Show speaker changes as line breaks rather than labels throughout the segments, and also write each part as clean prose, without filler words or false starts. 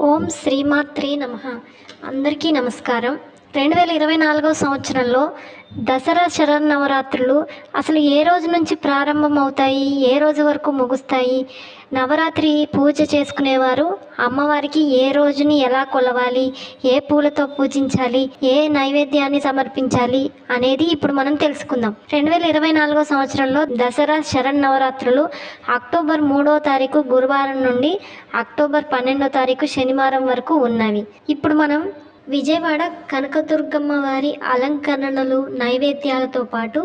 ఓం శ్రీమాత్రే నమః. అందరికీ నమస్కారం. 2024 సంవత్సరంలో దసరా శరన్నవరాత్రులు అసలు ఏ రోజు నుంచి ప్రారంభమవుతాయి, ఏ రోజు వరకు ముగుస్తాయి? నవరాత్రి పూజ చేసుకునేవారు అమ్మవారికి ఏ రోజుని ఎలా కొలవాలి, ఏ పూలతో పూజించాలి, ఏ నైవేద్యాన్ని సమర్పించాలి అనేది ఇప్పుడు మనం తెలుసుకుందాం. 2024 సంవత్సరంలో దసరా శరన్నవరాత్రులు అక్టోబర్ 3వ తారీఖు గురువారం నుండి అక్టోబర్ 12వ తారీఖు శనివారం వరకు ఉన్నవి. ఇప్పుడు మనం విజయవాడ కనకదుర్గమ్మ వారి అలంకరణలు, నైవేద్యాలతో పాటు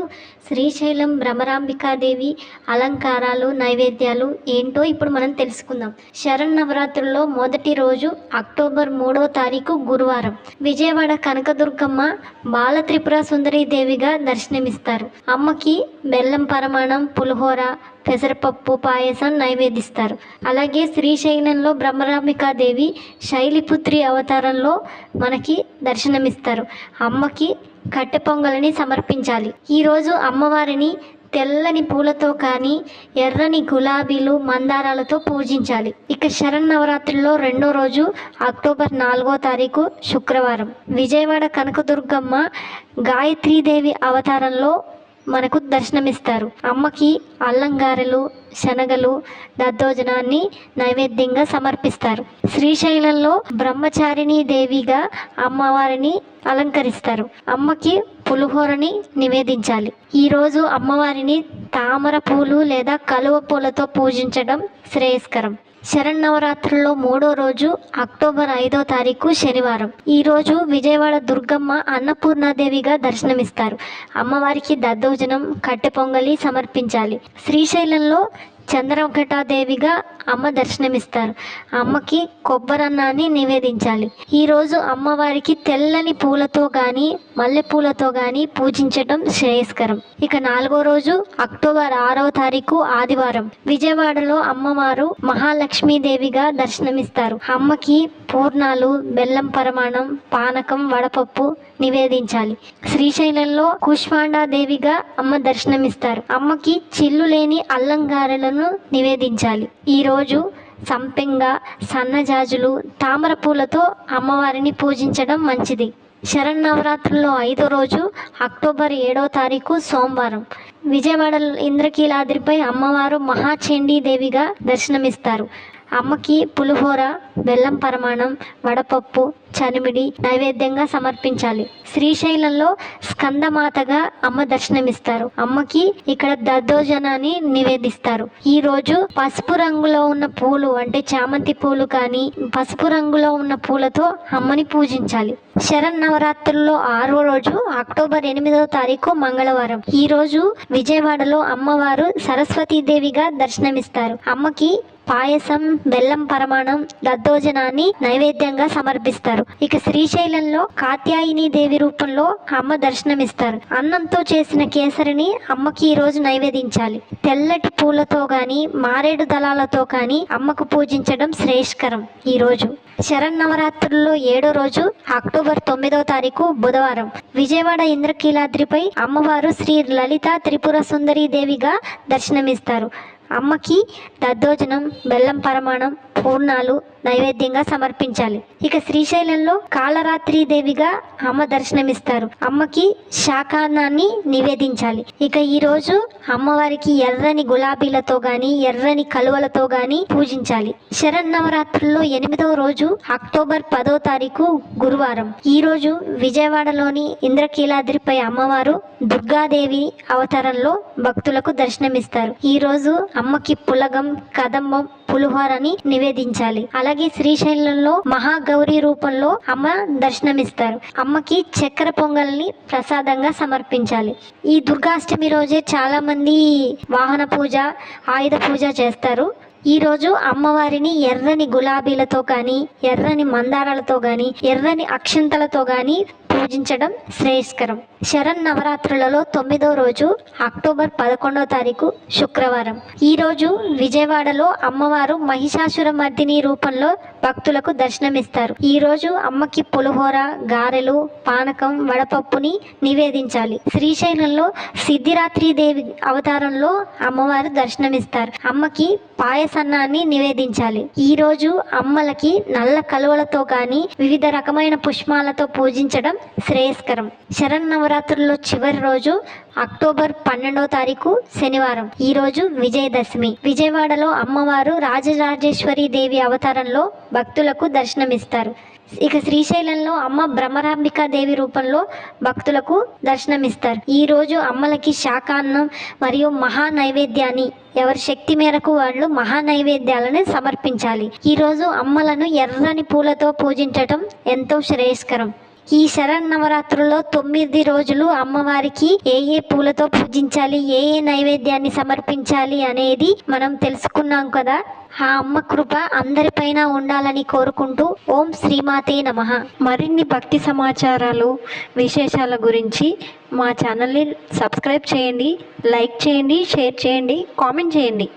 శ్రీశైలం భ్రమరాంబికాదేవి అలంకారాలు, నైవేద్యాలు ఏంటో ఇప్పుడు మనం తెలుసుకుందాం. శరన్నవరాత్రుల్లో మొదటి రోజు అక్టోబర్ 3వ తారీఖు గురువారం విజయవాడ కనకదుర్గమ్మ బాల త్రిపుర సుందరీదేవిగా దర్శనమిస్తారు. అమ్మకి బెల్లం పరమాణం, పులిహోర, పెసరపప్పు పాయసం నైవేదిస్తారు. అలాగే శ్రీశైలంలో బ్రహ్మరాంబికాదేవి శైలిపుత్రి అవతారంలో మనకి దర్శనమిస్తారు. అమ్మకి కట్టె పొంగలిని సమర్పించాలి. ఈరోజు అమ్మవారిని తెల్లని పూలతో కానీ ఎర్రని గులాబీలు, మందారాలతో పూజించాలి. ఇక శరన్నవరాత్రిలో రెండో రోజు అక్టోబర్ 4వ తారీఖు శుక్రవారం విజయవాడ కనకదుర్గమ్మ గాయత్రీదేవి అవతారంలో మనకు దర్శనమిస్తారు. అమ్మకి అల్లంగారెలు, శనగలు, దద్దోజనాన్ని నైవేద్యంగా సమర్పిస్తారు. శ్రీశైలంలో బ్రహ్మచారిణీ దేవిగా అమ్మవారిని అలంకరిస్తారు. అమ్మకి పులిహోరని నివేదించాలి. ఈరోజు అమ్మవారిని తామర పూలు లేదా కలువ పూలతో పూజించడం శ్రేయస్కరం. శరన్నవరాత్రుల్లో మూడో రోజు అక్టోబర్ 5వ తారీఖు శనివారం. ఈరోజు విజయవాడ దుర్గమ్మ అన్నపూర్ణాదేవిగా దర్శనమిస్తారు. అమ్మవారికి దద్దోజనం, కట్టె పొంగలి సమర్పించాలి. శ్రీశైలంలో చంద్రఘటాదేవిగా అమ్మ దర్శనమిస్తారు. అమ్మకి కొబ్బరన్నాన్ని నివేదించాలి. ఈరోజు అమ్మవారికి తెల్లని పూలతో కానీ మల్లెపూలతో కానీ పూజించడం శ్రేయస్కరం. ఇక నాలుగో రోజు అక్టోబర్ 6వ తారీఖు ఆదివారం విజయవాడలో అమ్మవారు మహాలక్ష్మీదేవిగా దర్శనమిస్తారు. అమ్మకి పూర్ణాలు, బెల్లం పరమాణం, పానకం, వడపప్పు నివేదించాలి. శ్రీశైలంలో కూష్మాండాదేవిగా అమ్మ దర్శనమిస్తారు. అమ్మకి చిల్లు లేని అల్లంగారెలను నివేదించాలి. ఈరోజు సంపెంగ, సన్నజాజులు, తామర పూలతో అమ్మవారిని పూజించడం మంచిది. శరన్నవరాత్రుల్లో ఐదో రోజు అక్టోబర్ 7వ తారీఖు సోమవారం విజయవాడ ఇంద్రకీలాద్రిపై అమ్మవారు మహాచండీదేవిగా దర్శనమిస్తారు. అమ్మకి పులిహోర, బెల్లం పరమాణం, వడపప్పు, చనిమిడి నైవేద్యంగా సమర్పించాలి. శ్రీశైలంలో స్కందమాతగా అమ్మ దర్శనమిస్తారు. అమ్మకి ఇక్కడ దద్దోజనాన్ని నివేదిస్తారు. ఈ రోజు పసుపు రంగులో ఉన్న పూలు అంటే చామంతి పూలు కానీ పసుపు రంగులో ఉన్న పూలతో అమ్మని పూజించాలి. శరన్నవరాత్రుల్లో 6వ రోజు అక్టోబర్ 8వ తారీఖు మంగళవారం. ఈ రోజు విజయవాడలో అమ్మవారు సరస్వతీదేవిగా దర్శనమిస్తారు. అమ్మకి పాయసం, బెల్లం పరమాణం, దద్దోజనాన్ని నైవేద్యంగా సమర్పిస్తారు. ఇక శ్రీశైలంలో కాత్యాయని దేవి రూపంలో అమ్మ దర్శనమిస్తారు. అన్నంతో చేసిన కేసరిని అమ్మకి ఈ రోజు నైవేదించాలి. తెల్లటి పూలతో గాని మారేడు దళాలతో కానీ అమ్మకు పూజించడం శ్రేయస్కరం. ఈ రోజు శరన్నవరాత్రుల్లో 7వ రోజు అక్టోబర్ 9వ తారీఖు బుధవారం విజయవాడ ఇంద్రకీలాద్రిపై అమ్మవారు శ్రీ లలితా త్రిపుర సుందరీ దేవిగా దర్శనమిస్తారు. అమ్మకి దద్దోజనం, బెల్లం పరమాణం, పూర్ణాలు నైవేద్యంగా సమర్పించాలి. ఇక శ్రీశైలంలో కాళరాత్రీదేవిగా అమ్మ దర్శనమిస్తారు. అమ్మకి శాకాన్నాన్ని నివేదించాలి. ఇక ఈరోజు అమ్మవారికి ఎర్రని గులాబీలతో గాని ఎర్రని కలువలతో గాని పూజించాలి. శరన్నవరాత్రుల్లో 8వ రోజు అక్టోబర్ 10వ తారీఖు గురువారం. ఈ రోజు విజయవాడలోని ఇంద్రకీలాద్రిపై అమ్మవారు దుర్గాదేవి అవతారంలో భక్తులకు దర్శనమిస్తారు. ఈ రోజు అమ్మకి పులగం, కదంబం, పులిహోరని నివేదించాలి. అలాగే శ్రీశైలంలో మహాగౌరి రూపంలో అమ్మ దర్శనమిస్తారు. అమ్మకి చక్కెర పొంగల్ని ప్రసాదంగా సమర్పించాలి. ఈ దుర్గాష్టమి రోజే చాలా మంది వాహన పూజ, ఆయుధ పూజ చేస్తారు. ఈరోజు అమ్మవారిని ఎర్రని గులాబీలతో కానీ ఎర్రని మందారాలతో కానీ ఎర్రని అక్షంతలతో కానీ పూజ పూజించడం శ్రేయస్కరం. శరన్నవరాత్రులలో 9వ రోజు అక్టోబర్ 11వ తారీఖు శుక్రవారం. ఈ రోజు విజయవాడలో అమ్మవారు మహిషాసురమర్దిని రూపంలో భక్తులకు దర్శనమిస్తారు. ఈ రోజు అమ్మకి పులిహోర, గారెలు, పానకం, వడపప్పుని నివేదించాలి. శ్రీశైలంలో సిద్ధిరాత్రిదేవి అవతారంలో అమ్మవారు దర్శనమిస్తారు. అమ్మకి పాయసన్నాన్ని నివేదించాలి. ఈ రోజు అమ్మలకి నల్ల కలువలతో కానీ వివిధ రకమైన పుష్పాలతో పూజించడం శ్రేయస్కరం. శరన్నవరాత్రుల్లో చివరి రోజు అక్టోబర్ 12వ తారీఖు శనివారం. ఈ రోజు విజయదశమి. విజయవాడలో అమ్మవారు రాజరాజేశ్వరి దేవి అవతారంలో భక్తులకు దర్శనమిస్తారు. ఇక శ్రీశైలంలో అమ్మ బ్రహ్మరాంబికా దేవి రూపంలో భక్తులకు దర్శనమిస్తారు. ఈ రోజు అమ్మలకి శాకాన్నం మరియు మహా నైవేద్యాన్ని ఎవరి శక్తి మేరకు వాళ్ళు మహా నైవేద్యాలను సమర్పించాలి. ఈ రోజు అమ్మలను ఎర్రని పూలతో పూజించటం ఎంతో శ్రేయస్కరం. ఈ శరన్నవరాత్రుల్లో 9 రోజులు అమ్మవారికి ఏ పూలతో పూజించాలి, ఏ నైవేద్యాన్ని సమర్పించాలి అనేది మనం తెలుసుకున్నాం కదా. ఆ అమ్మ కృప అందరిపైన ఉండాలని కోరుకుంటూ ఓం శ్రీమాతే నమః.
మరిన్ని భక్తి సమాచారాలు, విశేషాల గురించి మా ఛానల్ని సబ్స్క్రైబ్ చేయండి, లైక్ చేయండి, షేర్ చేయండి, కామెంట్ చేయండి.